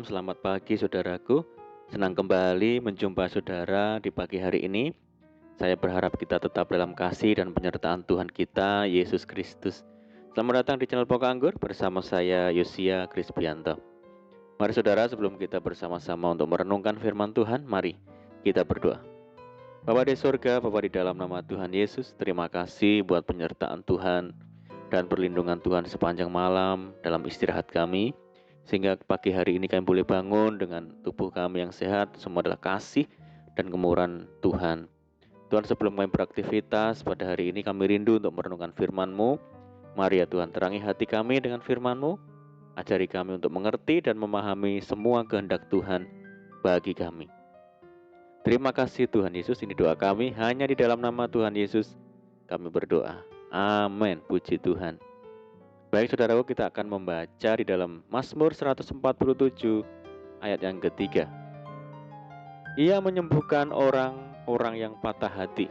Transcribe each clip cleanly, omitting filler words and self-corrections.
Selamat pagi saudaraku. Senang kembali menjumpa saudara di pagi hari ini. Saya berharap kita tetap dalam kasih dan penyertaan Tuhan kita, Yesus Kristus. Selamat datang di channel Pokok Anggur bersama saya, Yosia Krisbianto. Mari saudara, sebelum kita bersama-sama untuk merenungkan firman Tuhan, mari kita berdoa. Bapa di surga, Bapa di dalam nama Tuhan Yesus, terima kasih buat penyertaan Tuhan dan perlindungan Tuhan sepanjang malam dalam istirahat kami. Sehingga pagi hari ini kami boleh bangun dengan tubuh kami yang sehat. Semua adalah kasih dan kemurahan Tuhan. Tuhan, sebelum kami beraktivitas pada hari ini, kami rindu untuk merenungkan firman-Mu. Mari ya Tuhan, terangi hati kami dengan firman-Mu. Ajari kami untuk mengerti dan memahami semua kehendak Tuhan bagi kami. Terima kasih Tuhan Yesus, ini doa kami. Hanya di dalam nama Tuhan Yesus kami berdoa. Amin, puji Tuhan. Baik saudaraku, kita akan membaca di dalam Mazmur 147 ayat yang ketiga. Ia menyembuhkan orang-orang yang patah hati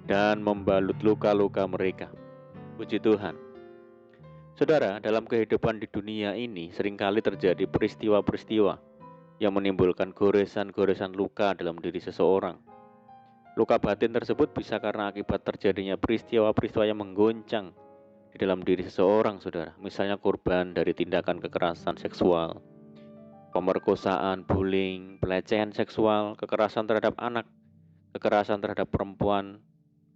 dan membalut luka-luka mereka. Puji Tuhan. Saudara, dalam kehidupan di dunia ini seringkali terjadi peristiwa-peristiwa yang menimbulkan goresan-goresan luka dalam diri seseorang. Luka batin tersebut bisa karena akibat terjadinya peristiwa-peristiwa yang menggoncang di dalam diri seseorang, saudara. Misalnya korban dari tindakan kekerasan seksual, pemerkosaan, bullying, pelecehan seksual, kekerasan terhadap anak, kekerasan terhadap perempuan,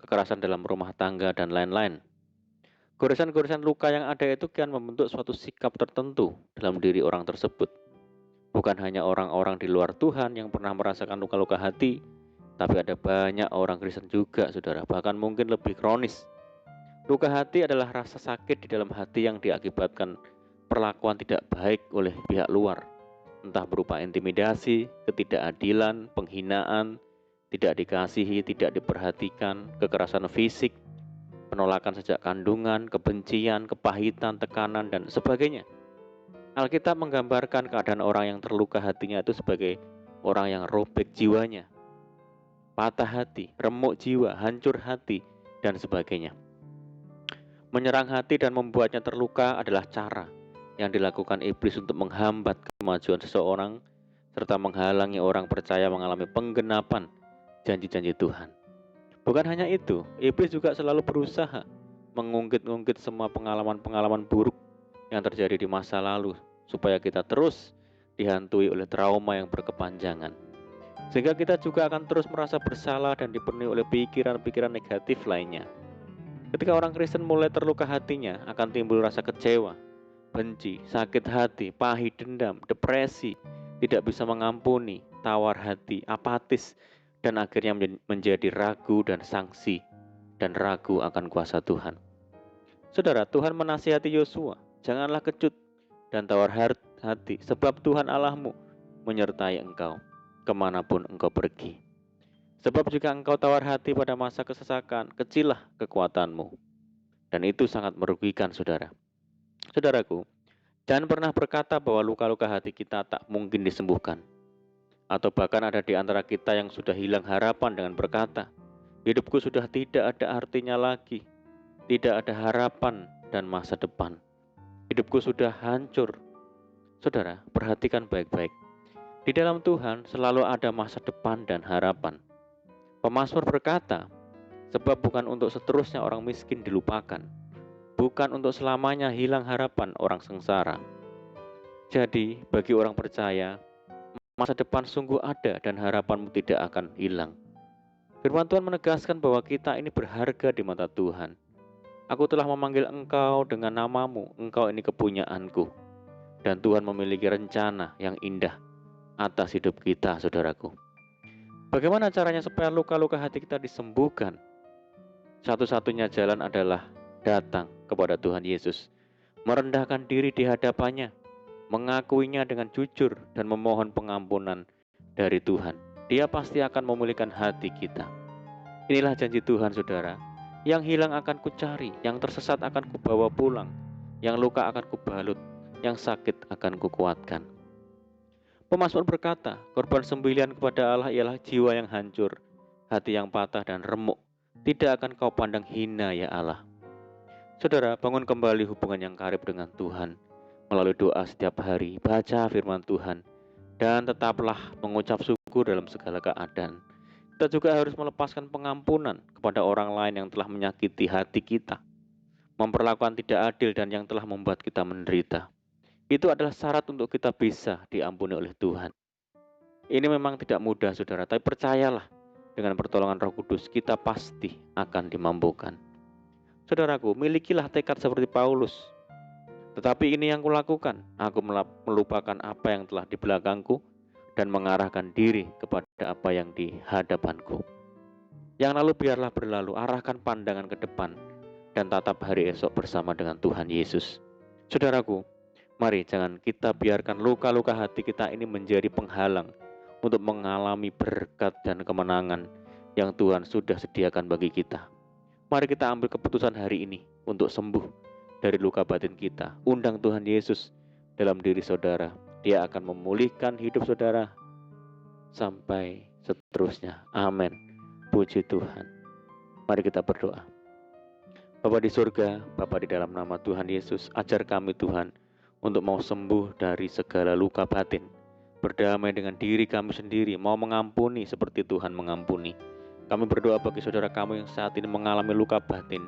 kekerasan dalam rumah tangga, dan lain-lain. Goresan-goresan luka yang ada itu kan membentuk suatu sikap tertentu dalam diri orang tersebut. Bukan hanya orang-orang di luar Tuhan yang pernah merasakan luka-luka hati, tapi ada banyak orang Kristen juga, saudara, bahkan mungkin lebih kronis. Luka hati adalah rasa sakit di dalam hati yang diakibatkan perlakuan tidak baik oleh pihak luar, entah berupa intimidasi, ketidakadilan, penghinaan, tidak dikasihi, tidak diperhatikan, kekerasan fisik, penolakan sejak kandungan, kebencian, kepahitan, tekanan, dan sebagainya. Alkitab menggambarkan keadaan orang yang terluka hatinya itu sebagai orang yang robek jiwanya, patah hati, remuk jiwa, hancur hati, dan sebagainya. Menyerang hati dan membuatnya terluka adalah cara yang dilakukan iblis untuk menghambat kemajuan seseorang serta menghalangi orang percaya mengalami penggenapan janji-janji Tuhan. Bukan hanya itu, iblis juga selalu berusaha mengungkit-ungkit semua pengalaman-pengalaman buruk yang terjadi di masa lalu supaya kita terus dihantui oleh trauma yang berkepanjangan. Sehingga kita juga akan terus merasa bersalah dan dipenuhi oleh pikiran-pikiran negatif lainnya. Ketika orang Kristen mulai terluka hatinya, akan timbul rasa kecewa, benci, sakit hati, pahit, dendam, depresi, tidak bisa mengampuni, tawar hati, apatis, dan akhirnya menjadi ragu dan sangsi, dan ragu akan kuasa Tuhan. Saudara, Tuhan menasihati Yosua, janganlah kecut dan tawar hati, sebab Tuhan Allahmu menyertai engkau, kemanapun engkau pergi. Sebab jika engkau tawar hati pada masa kesesakan, kecillah kekuatanmu. Dan itu sangat merugikan, saudara. Saudaraku, jangan pernah berkata bahwa luka-luka hati kita tak mungkin disembuhkan. Atau bahkan ada di antara kita yang sudah hilang harapan dengan berkata, hidupku sudah tidak ada artinya lagi, tidak ada harapan dan masa depan. Hidupku sudah hancur. Saudara, perhatikan baik-baik. Di dalam Tuhan selalu ada masa depan dan harapan. Pemazmur berkata, sebab bukan untuk seterusnya orang miskin dilupakan, bukan untuk selamanya hilang harapan orang sengsara. Jadi, bagi orang percaya, masa depan sungguh ada dan harapanmu tidak akan hilang. Firman Tuhan menegaskan bahwa kita ini berharga di mata Tuhan. Aku telah memanggil engkau dengan namamu, engkau ini kepunyaanku. Dan Tuhan memiliki rencana yang indah atas hidup kita, saudaraku. Bagaimana caranya supaya luka-luka hati kita disembuhkan? Satu-satunya jalan adalah datang kepada Tuhan Yesus, merendahkan diri di hadapannya, mengakuinya dengan jujur dan memohon pengampunan dari Tuhan. Dia pasti akan memulihkan hati kita. Inilah janji Tuhan, saudara. Yang hilang akan kucari, yang tersesat akan kubawa pulang, yang luka akan kubalut, yang sakit akan kukuatkan. Pemasmur berkata, korban sembelihan kepada Allah ialah jiwa yang hancur, hati yang patah dan remuk. Tidak akan kau pandang hina ya Allah. Saudara, bangun kembali hubungan yang karib dengan Tuhan melalui doa setiap hari, baca firman Tuhan, dan tetaplah mengucap syukur dalam segala keadaan. Kita juga harus melepaskan pengampunan kepada orang lain yang telah menyakiti hati kita, memperlakukan tidak adil dan yang telah membuat kita menderita. Itu adalah syarat untuk kita bisa diampuni oleh Tuhan. Ini memang tidak mudah, saudara, tapi percayalah, dengan pertolongan Roh Kudus kita pasti akan dimampukan. Saudaraku, milikilah tekad seperti Paulus. Tetapi ini yang kulakukan, aku melupakan apa yang telah di belakangku dan mengarahkan diri kepada apa yang di hadapanku. Yang lalu biarlah berlalu, arahkan pandangan ke depan dan tatap hari esok bersama dengan Tuhan Yesus. Saudaraku, mari jangan kita biarkan luka-luka hati kita ini menjadi penghalang untuk mengalami berkat dan kemenangan yang Tuhan sudah sediakan bagi kita. Mari kita ambil keputusan hari ini untuk sembuh dari luka batin kita. Undang Tuhan Yesus dalam diri saudara. Dia akan memulihkan hidup saudara sampai seterusnya. Amin. Puji Tuhan. Mari kita berdoa. Bapa di surga, Bapa di dalam nama Tuhan Yesus, ajar kami Tuhan untuk mau sembuh dari segala luka batin. Berdamai dengan diri kami sendiri, mau mengampuni seperti Tuhan mengampuni. Kami berdoa bagi saudara kami yang saat ini mengalami luka batin.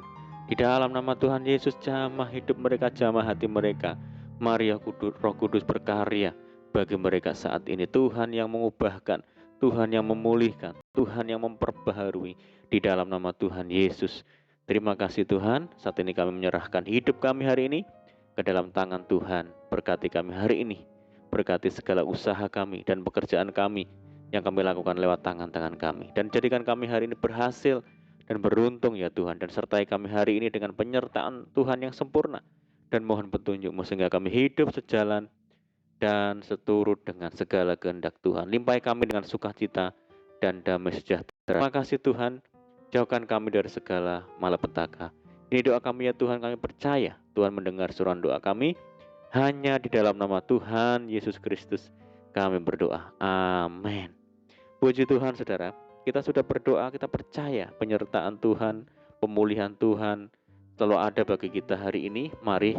Di dalam nama Tuhan Yesus, jamah hidup mereka, jamah hati mereka. Mari Roh Kudus berkarya bagi mereka saat ini. Tuhan yang mengubahkan, Tuhan yang memulihkan, Tuhan yang memperbaharui. Di dalam nama Tuhan Yesus. Terima kasih Tuhan, saat ini kami menyerahkan hidup kami hari ini ke dalam tangan Tuhan. Berkati kami hari ini, berkati segala usaha kami dan pekerjaan kami yang kami lakukan lewat tangan-tangan kami. Dan jadikan kami hari ini berhasil dan beruntung ya Tuhan. Dan sertai kami hari ini dengan penyertaan Tuhan yang sempurna. Dan mohon petunjuk-Mu sehingga kami hidup sejalan dan seturut dengan segala kehendak Tuhan. Limpahi kami dengan sukacita dan damai sejahtera. Terima kasih Tuhan. Jauhkan kami dari segala malapetaka. Ini doa kami ya Tuhan, kami percaya Tuhan mendengar suruhan doa kami. Hanya di dalam nama Tuhan Yesus Kristus kami berdoa. Amin. Puji Tuhan saudara, kita sudah berdoa, kita percaya penyertaan Tuhan, pemulihan Tuhan selalu ada bagi kita hari ini. Mari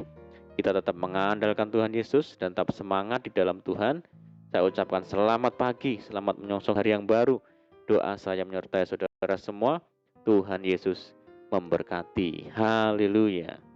kita tetap mengandalkan Tuhan Yesus dan tetap semangat di dalam Tuhan. Saya ucapkan selamat pagi, selamat menyongsong hari yang baru. Doa saya menyertai saudara semua. Tuhan Yesus memberkati. Haleluya.